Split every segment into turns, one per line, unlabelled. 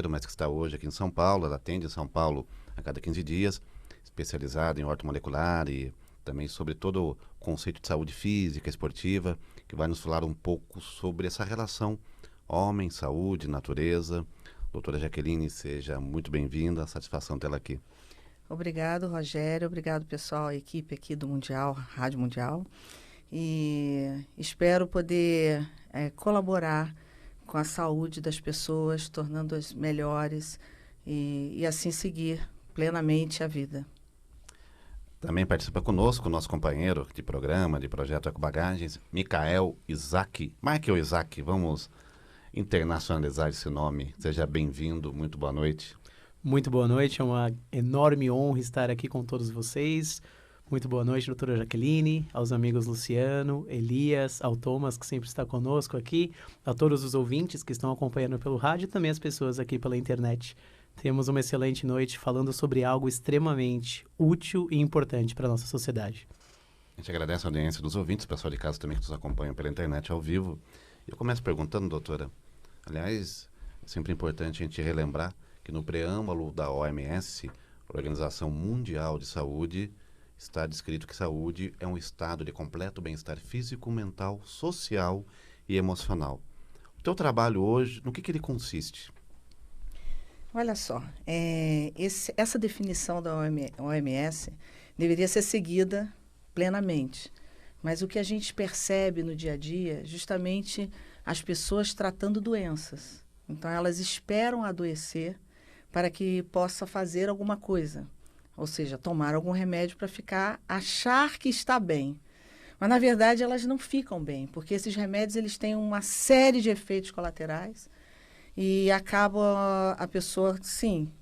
mas que está hoje aqui em São Paulo. Ela atende em São Paulo a cada 15 dias, especializada em ortomolecular e também sobre todo o conceito de saúde física, esportiva, que vai nos falar um pouco sobre essa relação homem, saúde, natureza. Doutora Jaqueline, seja muito bem-vinda, satisfação tê-la aqui.
Obrigado, Rogério. Obrigado, pessoal, a equipe aqui do Mundial, Rádio Mundial. E espero poder colaborar com a saúde das pessoas, tornando-as melhores e assim seguir plenamente a vida.
Também participa conosco o nosso companheiro de programa, de Projeto Ecobagagens, Michael Isaac. Michael Isaac, vamos internacionalizar esse nome. Seja bem-vindo, muito boa noite.
Muito boa noite, é uma enorme honra estar aqui com todos vocês. Muito boa noite, doutora Jaqueline, aos amigos Luciano, Elias, ao Thomas, que sempre está conosco aqui, a todos os ouvintes que estão acompanhando pelo rádio e também as pessoas aqui pela internet. Temos uma excelente noite falando sobre algo extremamente útil e importante para a nossa sociedade.
A gente agradece a audiência dos ouvintes, o pessoal de casa também que nos acompanha pela internet ao vivo. E eu começo perguntando, doutora, aliás, é sempre importante a gente relembrar que no preâmbulo da OMS, Organização Mundial de Saúde, está descrito que saúde é um estado de completo bem-estar físico, mental, social e emocional. O teu trabalho hoje, no que ele consiste?
Olha só, essa definição da OMS deveria ser seguida plenamente. Mas o que a gente percebe no dia a dia é justamente as pessoas tratando doenças. Então, elas esperam adoecer para que possa fazer alguma coisa. Ou seja, tomar algum remédio para achar que está bem. Mas, na verdade, elas não ficam bem, porque esses remédios eles têm uma série de efeitos colaterais e acaba a pessoa, sim,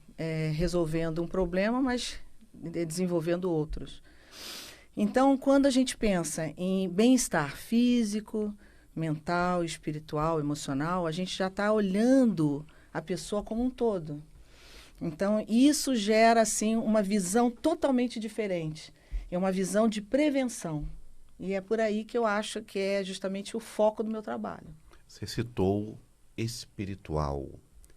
resolvendo um problema, mas desenvolvendo outros. Então, quando a gente pensa em bem-estar físico, mental, espiritual, emocional, a gente já está olhando a pessoa como um todo. Então, isso gera, assim, uma visão totalmente diferente. É uma visão de prevenção. E é por aí que eu acho que é justamente o foco do meu trabalho.
Você citou espiritual,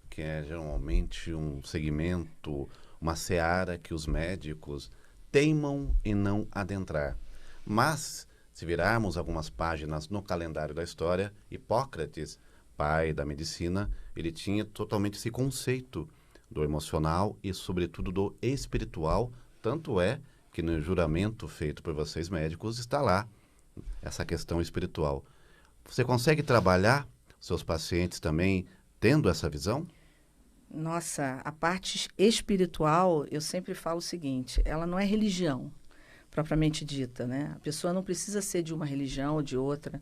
que é geralmente um segmento, uma seara que os médicos teimam em não adentrar. Mas, se virarmos algumas páginas no calendário da história, Hipócrates, pai da medicina, ele tinha totalmente esse conceito do emocional e, sobretudo, do espiritual. Tanto é que no juramento feito por vocês médicos está lá essa questão espiritual. Você consegue trabalhar seus pacientes também tendo essa visão?
Nossa, a parte espiritual, eu sempre falo o seguinte, ela não é religião, propriamente dita, né? A pessoa não precisa ser de uma religião ou de outra.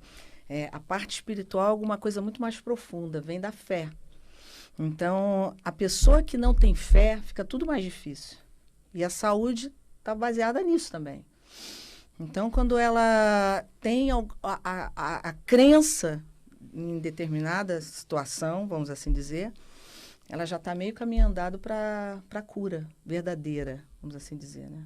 A parte espiritual é alguma coisa muito mais profunda, vem da fé. Então, a pessoa que não tem fé, fica tudo mais difícil. E a saúde está baseada nisso também. Então, quando ela tem a crença em determinada situação, vamos assim dizer, ela já está meio caminho andado para a cura verdadeira, vamos assim dizer, né?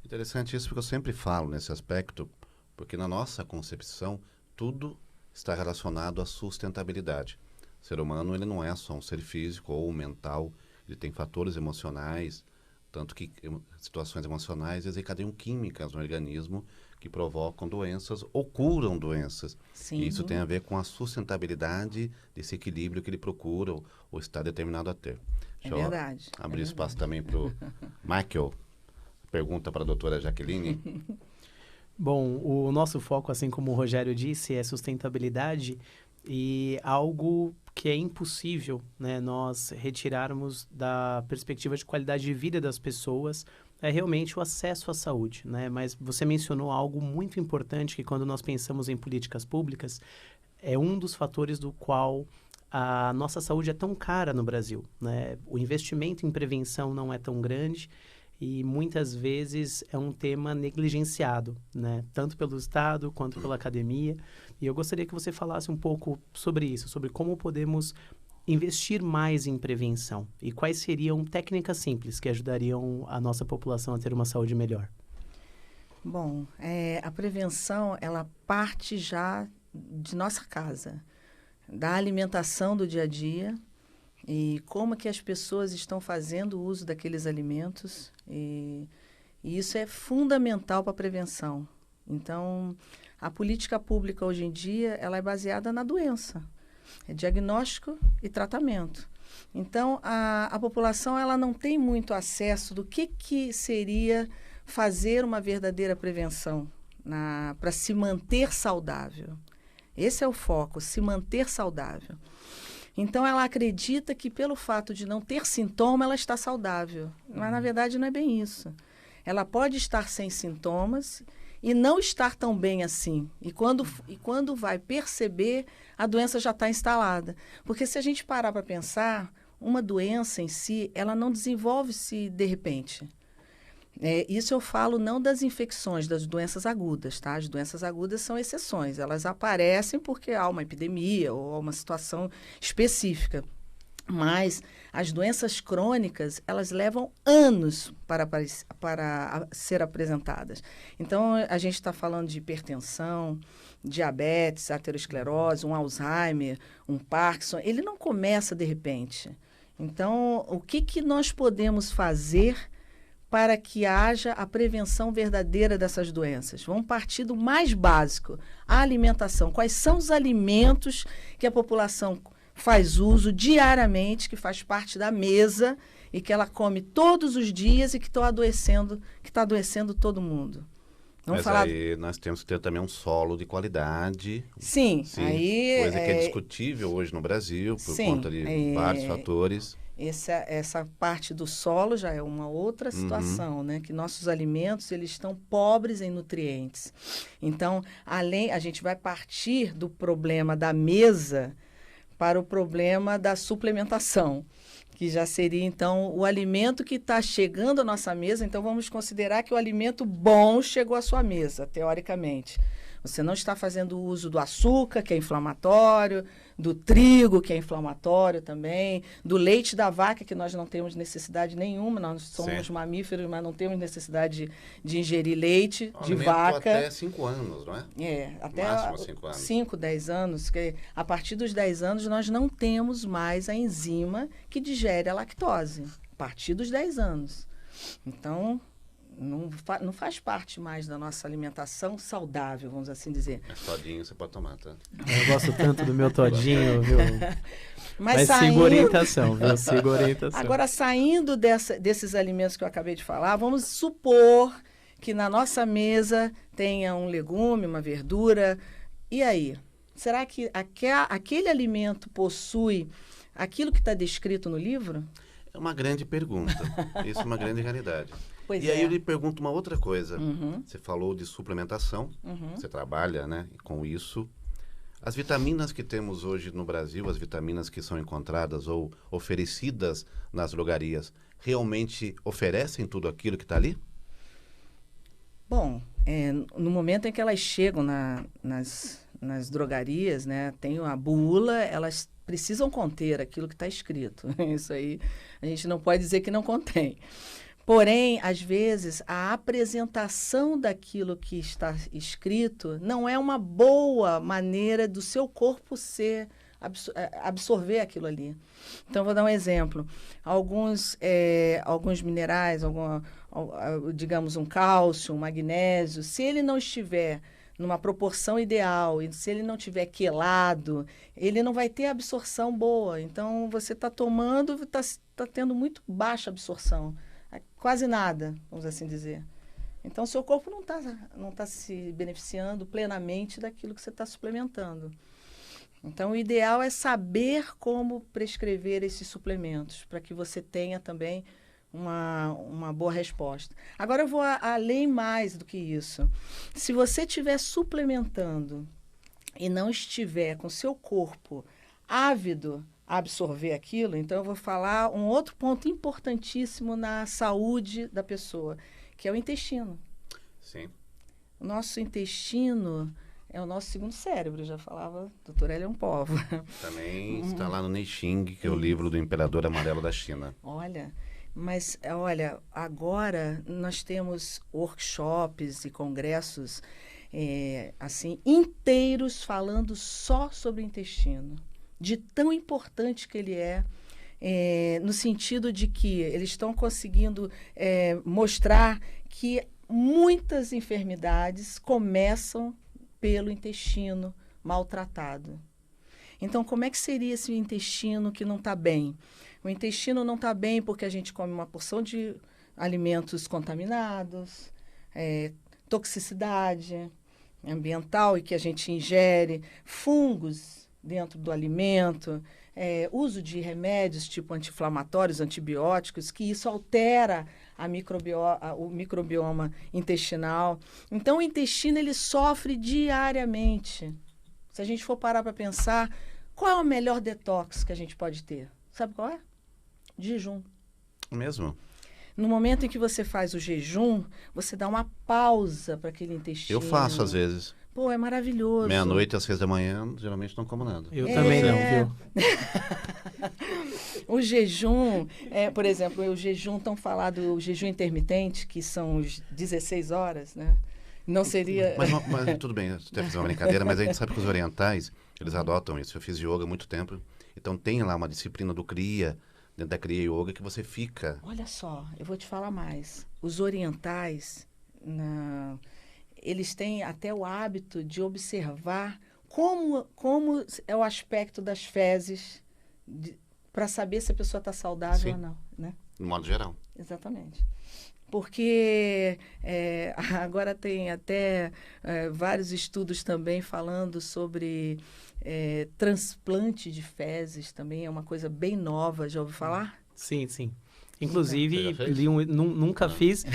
Interessante isso, porque eu sempre falo nesse aspecto, porque na nossa concepção, tudo está relacionado à sustentabilidade. O ser humano ele não é só um ser físico ou mental, ele tem fatores emocionais, tanto que situações emocionais desencadeiam químicas no organismo que provocam doenças ou curam doenças.
Sim.
E isso tem a ver com a sustentabilidade desse equilíbrio que ele procura ou está determinado a ter. Deixa eu
verdade.
abrir espaço também para o Michael. Pergunta para a doutora Jaqueline.
Bom, o nosso foco, assim como o Rogério disse, é sustentabilidade e algo que é impossível, né, nós retirarmos da perspectiva de qualidade de vida das pessoas é realmente o acesso à saúde, né? Mas você mencionou algo muito importante que quando nós pensamos em políticas públicas é um dos fatores do qual a nossa saúde é tão cara no Brasil, né? O investimento em prevenção não é tão grande e muitas vezes é um tema negligenciado, né? Tanto pelo Estado quanto pela academia. E eu gostaria que você falasse um pouco sobre isso, sobre como podemos investir mais em prevenção e quais seriam técnicas simples que ajudariam a nossa população a ter uma saúde melhor.
Bom, a prevenção, ela parte já de nossa casa, da alimentação do dia a dia, e como que as pessoas estão fazendo uso daqueles alimentos, e isso é fundamental para a prevenção. Então, a política pública hoje em dia, ela é baseada na doença. É diagnóstico e tratamento. Então, a população ela não tem muito acesso do que seria fazer uma verdadeira prevenção para se manter saudável. Esse é o foco, se manter saudável. Então, ela acredita que pelo fato de não ter sintoma, ela está saudável. Mas, na verdade, não é bem isso. Ela pode estar sem sintomas e não estar tão bem assim. E quando vai perceber, a doença já está instalada. Porque se a gente parar para pensar, uma doença em si, ela não desenvolve-se de repente. Isso eu falo não das infecções, das doenças agudas, tá? As doenças agudas são exceções. Elas aparecem porque há uma epidemia ou há uma situação específica. Mas as doenças crônicas, elas levam anos para ser apresentadas. Então, a gente está falando de hipertensão, diabetes, aterosclerose, um Alzheimer, um Parkinson. Ele não começa de repente. Então, o que nós podemos fazer para que haja a prevenção verdadeira dessas doenças? Vamos partir do mais básico, a alimentação. Quais são os alimentos que a população faz uso diariamente, que faz parte da mesa e que ela come todos os dias e que está adoecendo todo mundo.
Mas aí nós temos que ter também um solo de qualidade.
Sim.
Sim,
aí
coisa que é discutível hoje no Brasil por conta de vários fatores.
Essa parte do solo já é uma outra situação, né? Que nossos alimentos eles estão pobres em nutrientes. Então, a gente vai partir do problema da mesa para o problema da suplementação, que já seria, então, o alimento que está chegando à nossa mesa. Então, vamos considerar que o alimento bom chegou à sua mesa, teoricamente. Você não está fazendo uso do açúcar, que é inflamatório, do trigo, que é inflamatório também, do leite da vaca, que nós não temos necessidade nenhuma, nós somos mamíferos, mas não temos necessidade de ingerir leite de vaca.
Até 5 anos, não é?
Até
máximo 5 anos.
5, 10 anos, que a partir dos 10 anos nós não temos mais a enzima que digere a lactose, a partir dos 10 anos. Então, não faz parte mais da nossa alimentação saudável, vamos assim dizer.
Mas todinho você pode tomar, tá?
Eu gosto tanto do meu todinho, viu?
Mas
siga orientação, viu? Siga orientação.
Agora, saindo desses alimentos que eu acabei de falar, vamos supor que na nossa mesa tenha um legume, uma verdura. E aí? Será que aquele alimento possui aquilo que está descrito no livro?
É uma grande pergunta. Isso é uma grande realidade.
Pois
aí eu lhe pergunto uma outra coisa.
Uhum.
Você falou de suplementação, você trabalha, né, com isso. As vitaminas que temos hoje no Brasil, as vitaminas que são encontradas ou oferecidas nas drogarias, realmente oferecem tudo aquilo que está ali?
Bom, no momento em que elas chegam nas drogarias, né, tem a bula, elas precisam conter aquilo que está escrito. Isso aí a gente não pode dizer que não contém. Porém, às vezes, a apresentação daquilo que está escrito não é uma boa maneira do seu corpo absorver aquilo ali. Então, vou dar um exemplo. Alguns minerais, digamos um cálcio, um magnésio, se ele não estiver numa proporção ideal e se ele não tiver quelado, ele não vai ter absorção boa. Então, você está tomando, está tendo muito baixa absorção. Quase nada, vamos assim dizer. Então, seu corpo não tá se beneficiando plenamente daquilo que você está suplementando. Então, o ideal é saber como prescrever esses suplementos, para que você tenha também uma boa resposta. Agora, eu vou além mais do que isso. Se você estiver suplementando e não estiver com seu corpo ávido a absorver aquilo, então eu vou falar um outro ponto importantíssimo na saúde da pessoa, que é o intestino.
Sim.
O nosso intestino é o nosso segundo cérebro, já falava a doutora Elion Povo.
Também está lá no Neixing, que é o livro do Imperador Amarelo da China.
Olha, agora nós temos workshops e congressos assim inteiros falando só sobre o intestino, de tão importante que ele é no sentido de que eles estão conseguindo mostrar que muitas enfermidades começam pelo intestino maltratado. Então, como é que seria esse intestino que não está bem? O intestino não está bem porque a gente come uma porção de alimentos contaminados, toxicidade ambiental e que a gente ingere, fungos dentro do alimento, uso de remédios tipo anti-inflamatórios, antibióticos, que isso altera o microbioma intestinal. Então, o intestino ele sofre diariamente. Se a gente for parar para pensar, qual é o melhor detox que a gente pode ter? Sabe qual é? Jejum.
Mesmo?
No momento em que você faz o jejum, você dá uma pausa para aquele intestino.
Eu faço às vezes.
Pô, é maravilhoso.
Meia-noite às 6 da manhã, geralmente não como nada.
Eu também não, viu?
O jejum, por exemplo, o jejum tão falado, o jejum intermitente, que são os 16 horas, né? Não seria...
Mas tudo bem, você deve fazer uma brincadeira, mas a gente sabe que os orientais, eles adotam isso. Eu fiz yoga há muito tempo, então tem lá uma disciplina do Kriya, dentro da Kriya Yoga, que você fica...
Olha só, eu vou te falar mais. Os orientais, eles têm até o hábito de observar como é o aspecto das fezes para saber se a pessoa está saudável ou não, né?
No modo geral.
Exatamente. Porque agora tem até vários estudos também falando sobre transplante de fezes, também é uma coisa bem nova, já ouviu falar?
Sim, sim. Inclusive,
Você já fez?
nunca fiz.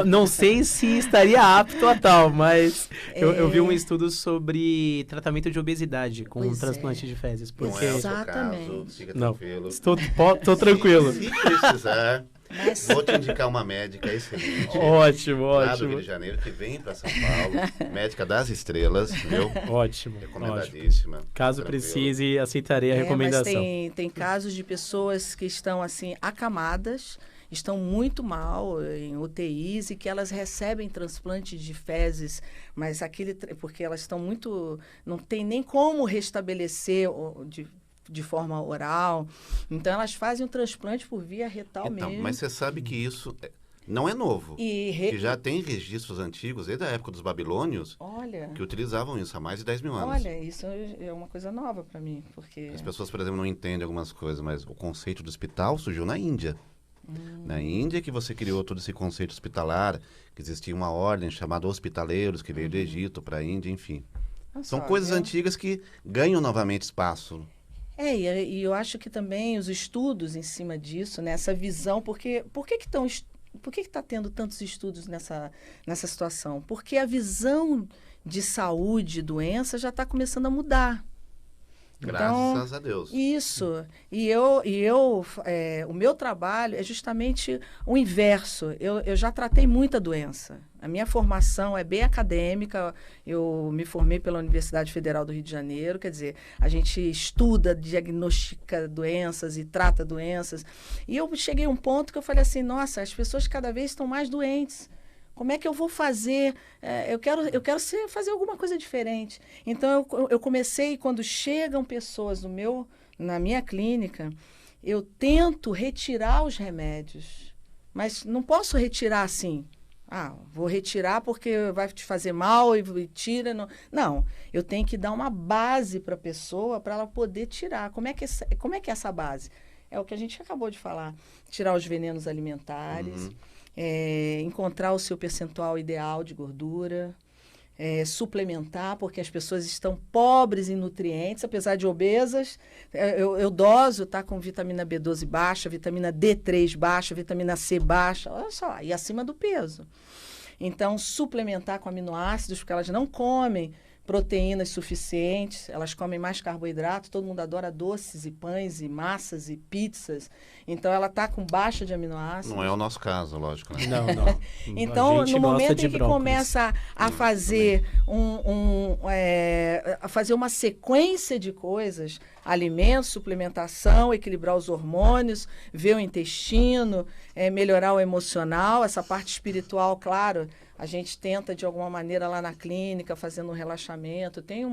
Não sei se estaria apto a tal, mas eu vi um estudo sobre tratamento de obesidade com
Pois
transplante de fezes.
Não
Porque...
é o seu
Exatamente.
caso, fica
Não,
tranquilo.
estou tranquilo.
Se precisar,
Mas,
vou te indicar uma médica excelente.
Ótimo,
Lá do Rio
ótimo.
de Janeiro, que vem para São Paulo, médica das estrelas, viu?
Ótimo, ótimo.
Recomendadíssima.
Caso
Tranquilo.
precise, aceitarei a
mas
recomendação.
tem casos de pessoas que estão assim acamadas, estão muito mal em UTIs e que elas recebem transplante de fezes, mas porque elas estão muito, não tem nem como restabelecer de forma oral. Então elas fazem um transplante por via retal
Então,
mesmo.
mas você sabe que isso não é novo.
E
Que já tem registros antigos, desde a época dos babilônios,
olha,
que utilizavam isso há mais de 10 mil anos.
olha, isso é uma coisa nova para mim, porque
As pessoas, por exemplo, não entendem algumas coisas, mas o conceito do hospital surgiu na Índia. Na Índia que você criou todo esse conceito hospitalar, que existia uma ordem chamada hospitaleiros, que veio do Egito para a Índia, enfim.
olha
São
só,
coisas antigas que ganham novamente espaço.
E eu acho que também os estudos em cima disso, né, essa visão, por que está tendo tantos estudos nessa situação? Porque a visão de saúde e doença já está começando a mudar.
Graças a Deus.
Isso. O meu trabalho é justamente o inverso. Eu já tratei muita doença. A minha formação é bem acadêmica. Eu me formei pela Universidade Federal do Rio de Janeiro. Quer dizer, a gente estuda, diagnostica doenças e trata doenças. E eu cheguei a um ponto que eu falei assim, nossa, as pessoas cada vez estão mais doentes. Como é que eu vou fazer? Eu quero fazer alguma coisa diferente. Então, eu comecei, quando chegam pessoas na minha clínica, eu tento retirar os remédios. Mas não posso retirar assim. Vou retirar porque vai te fazer mal e tira. Não, eu tenho que dar uma base para a pessoa para ela poder tirar. Como é que é essa base? É o que a gente acabou de falar. Tirar os venenos alimentares. Encontrar o seu percentual ideal de gordura, suplementar, porque as pessoas estão pobres em nutrientes, apesar de obesas. Eu doso, tá, com vitamina B12 baixa, vitamina D3 baixa, vitamina C baixa, olha só, e acima do peso. Então, suplementar com aminoácidos, porque elas não comem proteínas suficientes, elas comem mais carboidrato, todo mundo adora doces e pães e massas e pizzas, então ela está com baixa de aminoácidos.
Não é o nosso caso, lógico. Né?
Não.
Então, no momento em que
brócolis.
começa a fazer a fazer uma sequência de coisas, alimentos, suplementação, equilibrar os hormônios, ver o intestino, melhorar o emocional, essa parte espiritual, claro, a gente tenta de alguma maneira lá na clínica, fazendo um relaxamento. Tem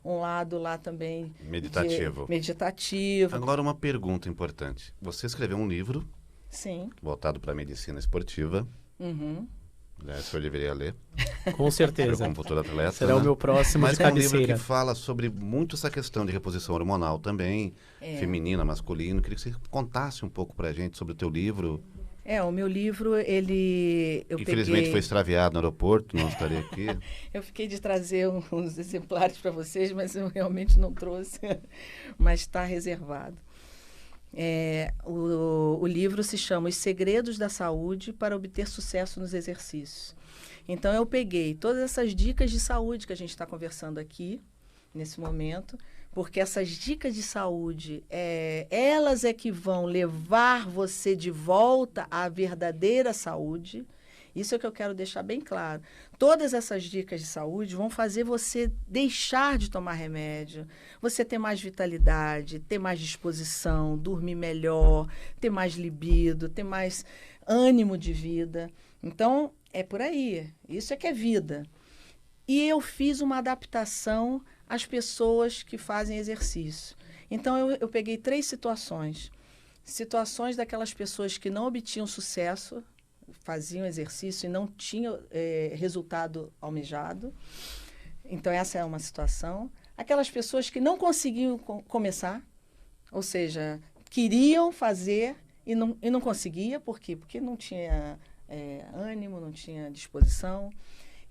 um lado lá também
Meditativo.
meditativo.
Agora uma pergunta importante. Você escreveu um livro
Sim.
voltado para a medicina esportiva.
Uhum.
Aliás, o senhor deveria ler.
Com certeza.
Como futuro atleta.
Será
né?
o meu próximo
Mas
de
é um livro
cabeceira.
que fala sobre muito essa questão de reposição hormonal também, feminina, masculina. Queria que você contasse um pouco pra gente sobre o teu livro.
O meu livro, eu
Infelizmente foi extraviado no aeroporto, não estaria aqui.
Eu fiquei de trazer uns exemplares para vocês, mas eu realmente não trouxe, mas está reservado. O livro se chama Os Segredos da Saúde para Obter Sucesso nos Exercícios. Então, eu peguei todas essas dicas de saúde que a gente está conversando aqui, nesse momento, porque essas dicas de saúde, elas é que vão levar você de volta à verdadeira saúde. Isso é que eu quero deixar bem claro. Todas essas dicas de saúde vão fazer você deixar de tomar remédio, você ter mais vitalidade, ter mais disposição, dormir melhor, ter mais libido, ter mais ânimo de vida. Então, é por aí. Isso é que é vida. E eu fiz uma adaptação às pessoas que fazem exercício. Então, eu peguei 3 situações. Situações daquelas pessoas que não obtinham sucesso, faziam exercício e não tinham resultado almejado. Então, essa é uma situação. Aquelas pessoas que não conseguiam começar, ou seja, queriam fazer e não conseguia. Por quê? Porque não tinha ânimo, não tinha disposição.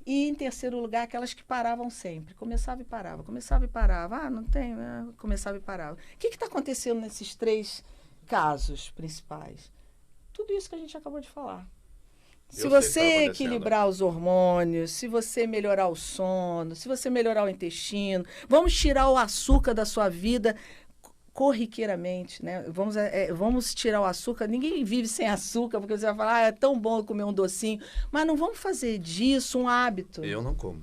E, em terceiro lugar, aquelas que paravam sempre. Começava e parava, começava e parava. Ah, não tem, começava e parava. O que está acontecendo nesses 3 casos principais? Tudo isso que a gente acabou de falar. Se você equilibrar os hormônios, se você melhorar o sono, se você melhorar o intestino, vamos tirar o açúcar da sua vida corriqueiramente, né? Vamos tirar o açúcar. Ninguém vive sem açúcar, porque você vai falar, é tão bom comer um docinho. Mas não vamos fazer disso um hábito.
Eu não como.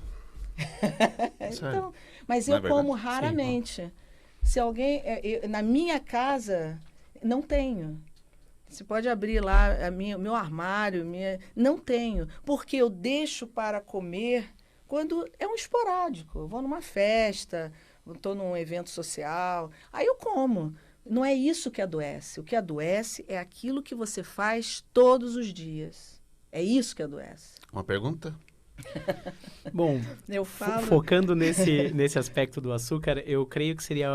Então, mas eu como raramente. Sim, se alguém... na minha casa, não tenho. Você pode abrir lá meu armário, não tenho. Porque eu deixo para comer quando é um esporádico. Eu vou numa festa, estou num evento social, aí eu como. Não é isso que adoece. O que adoece é aquilo que você faz todos os dias. É isso que adoece.
Uma pergunta?
Bom, focando nesse aspecto do açúcar, eu creio que seria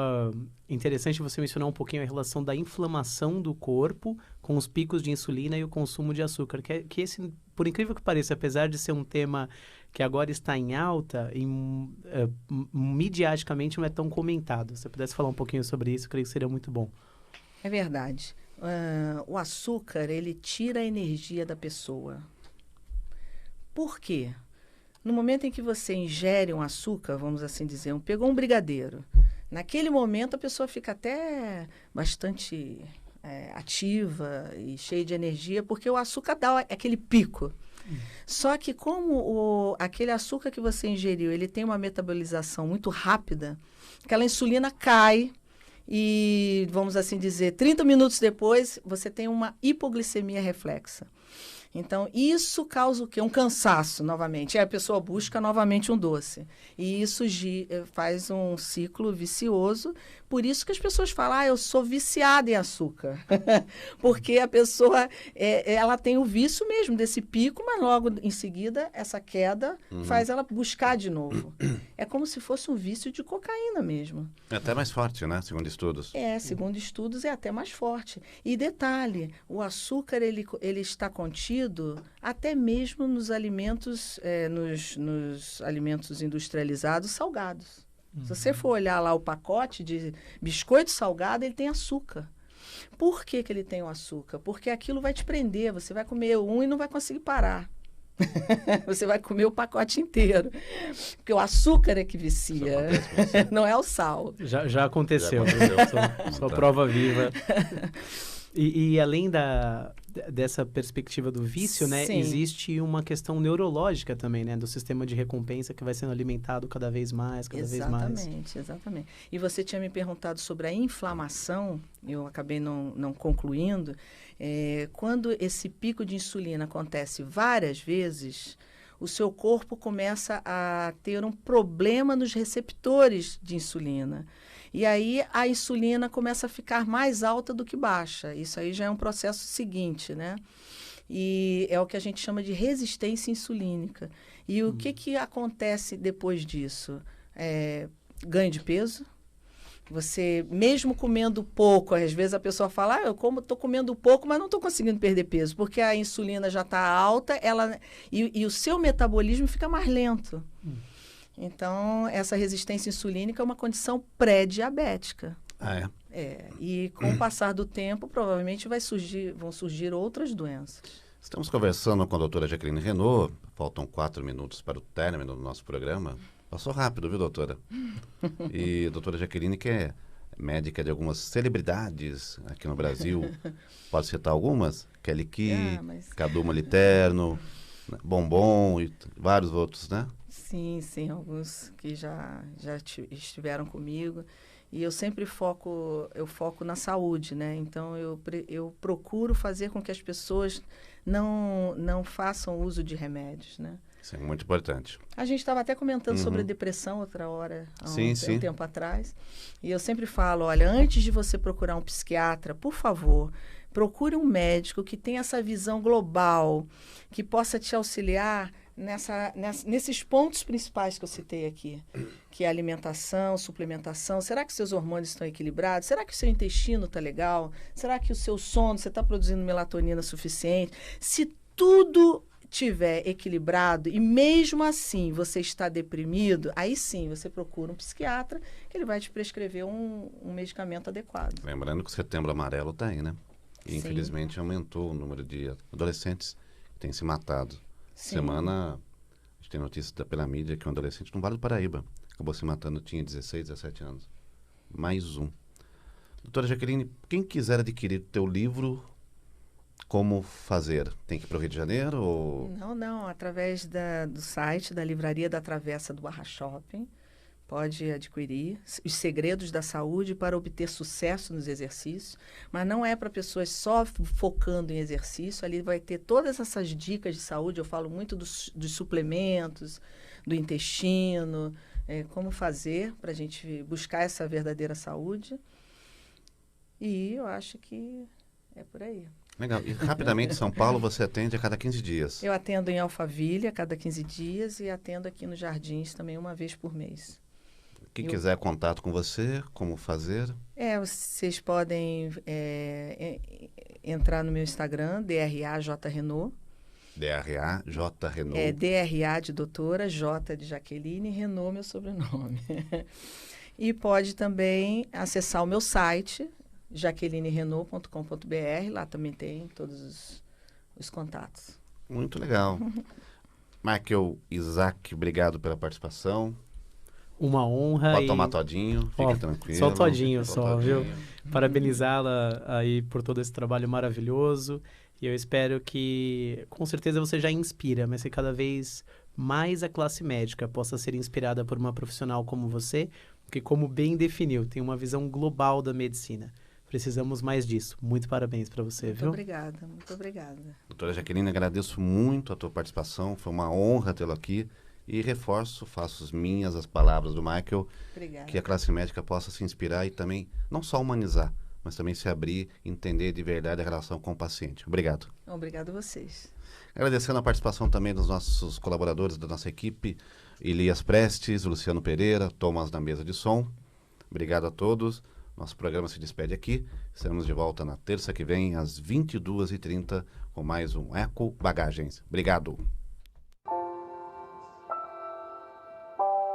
interessante você mencionar um pouquinho a relação da inflamação do corpo com os picos de insulina e o consumo de açúcar. Que esse, por incrível que pareça, apesar de ser um tema que agora está em alta, midiaticamente não é tão comentado. Se você pudesse falar um pouquinho sobre isso, eu creio que seria muito bom.
É verdade. O açúcar, ele tira a energia da pessoa. Por quê? No momento em que você ingere um açúcar, vamos assim dizer, pegou um brigadeiro, naquele momento a pessoa fica até bastante ativa e cheia de energia, porque o açúcar dá aquele pico. Só que como aquele açúcar que você ingeriu, ele tem uma metabolização muito rápida, aquela insulina cai e, vamos assim dizer, 30 minutos depois, você tem uma hipoglicemia reflexa. Então, isso causa o quê? Um cansaço, novamente. E a pessoa busca novamente um doce. E isso faz um ciclo vicioso. Por isso que as pessoas falam, eu sou viciada em açúcar. Porque a pessoa, ela tem o vício mesmo desse pico, mas logo em seguida, essa queda faz ela buscar de novo. É como se fosse um vício de cocaína mesmo.
É até mais forte, né? Segundo estudos.
Segundo estudos, é até mais forte. E detalhe, o açúcar, ele está contido até mesmo nos alimentos, nos alimentos industrializados salgados. Se você for olhar lá o pacote de biscoito salgado, ele tem açúcar. Por que ele tem o açúcar? Porque aquilo vai te prender. Você vai comer um e não vai conseguir parar. Você vai comer o pacote inteiro. Porque o açúcar é que vicia, não é o sal.
Já aconteceu. Só prova viva. E além dessa perspectiva do vício, né, existe uma questão neurológica também, né, do sistema de recompensa que vai sendo alimentado cada vez mais.
Exatamente. E você tinha me perguntado sobre a inflamação, eu acabei não concluindo. Quando esse pico de insulina acontece várias vezes, o seu corpo começa a ter um problema nos receptores de insulina. E aí a insulina começa a ficar mais alta do que baixa. Isso aí já é um processo seguinte, né? E é o que a gente chama de resistência insulínica. E o que acontece depois disso? Ganho de peso. Você, mesmo comendo pouco, às vezes a pessoa fala, estou comendo pouco, mas não estou conseguindo perder peso, porque a insulina já está alta e o seu metabolismo fica mais lento. Então, essa resistência insulínica é uma condição pré-diabética.
Ah,
e com o passar do tempo, provavelmente vão surgir outras doenças.
Estamos conversando com a doutora Jaqueline Renaud. Faltam 4 minutos para o término do nosso programa. Passou rápido, viu, doutora? E a doutora Jaqueline, que é médica de algumas celebridades aqui no Brasil. Pode citar algumas? Kelly Key, Cadu Moliterno, Bombom e vários outros, né?
Sim, alguns que já estiveram comigo. E eu sempre foco na saúde, né? Então, eu procuro fazer com que as pessoas não façam uso de remédios, né?
Isso é muito importante.
A gente estava até comentando sobre a depressão outra hora, há um tempo atrás. E eu sempre falo, olha, antes de você procurar um psiquiatra, por favor, procure um médico que tenha essa visão global, que possa te auxiliar nesses pontos principais que eu citei aqui, que é alimentação, suplementação. Será que seus hormônios estão equilibrados? Será que o seu intestino está legal? Será que o seu sono, você está produzindo melatonina suficiente? Se tudo tiver equilibrado e mesmo assim você está deprimido, aí sim você procura um psiquiatra que ele vai te prescrever um medicamento adequado.
Lembrando que o Setembro Amarelo está aí, né? E infelizmente aumentou o número de adolescentes que têm se matado.
Sim.
Semana, a gente tem notícia pela mídia que um adolescente no Vale do Paraíba acabou se matando, tinha 16, 17 anos. Mais um. Doutora Jaqueline, quem quiser adquirir o teu livro, como fazer? Tem que ir para o Rio de Janeiro? Ou...
Não. Através do site da Livraria da Travessa do Barra Shopping, pode adquirir Os Segredos da Saúde para obter sucesso nos exercícios, mas não é para pessoas só focando em exercício. Ali vai ter todas essas dicas de saúde. Eu falo muito dos suplementos, do intestino, como fazer para a gente buscar essa verdadeira saúde. E eu acho que é por aí.
Legal. E rapidamente, São Paulo, você atende a cada 15 dias?
Eu atendo em Alphaville a cada 15 dias e atendo aqui nos Jardins também uma vez por mês.
Quem quiser contato com você, como fazer?
Vocês podem entrar no meu Instagram, DRAJRenaud.
DRAJRenaud.
DRA de doutora, J de Jaqueline, Renaud, meu sobrenome. E pode também acessar o meu site, jaquelinerenaud.com.br. Lá também tem todos os contatos.
Muito legal. Michael, Isaac, obrigado pela participação.
Uma honra.
Pode tomar todinho, fica tranquilo.
Só todinho, viu? Parabenizá-la aí por todo esse trabalho maravilhoso. E eu espero que, com certeza você já inspira, mas que cada vez mais a classe médica possa ser inspirada por uma profissional como você, que, como bem definiu, tem uma visão global da medicina. Precisamos mais disso. Muito parabéns para você, viu?
Muito obrigada.
Doutora Jaqueline, agradeço muito a tua participação. Foi uma honra tê-lo aqui. E reforço, faço as palavras do Michael,
Obrigada.
Que a classe médica possa se inspirar e também, não só humanizar, mas também se abrir, entender de verdade a relação com o paciente. Obrigado.
Obrigado a vocês.
Agradecendo a participação também dos nossos colaboradores da nossa equipe, Elias Prestes, Luciano Pereira, Thomas na mesa de som. Obrigado a todos. Nosso programa se despede aqui. Estaremos de volta na terça que vem, às 22h30, com mais um Eco Bagagens. Obrigado.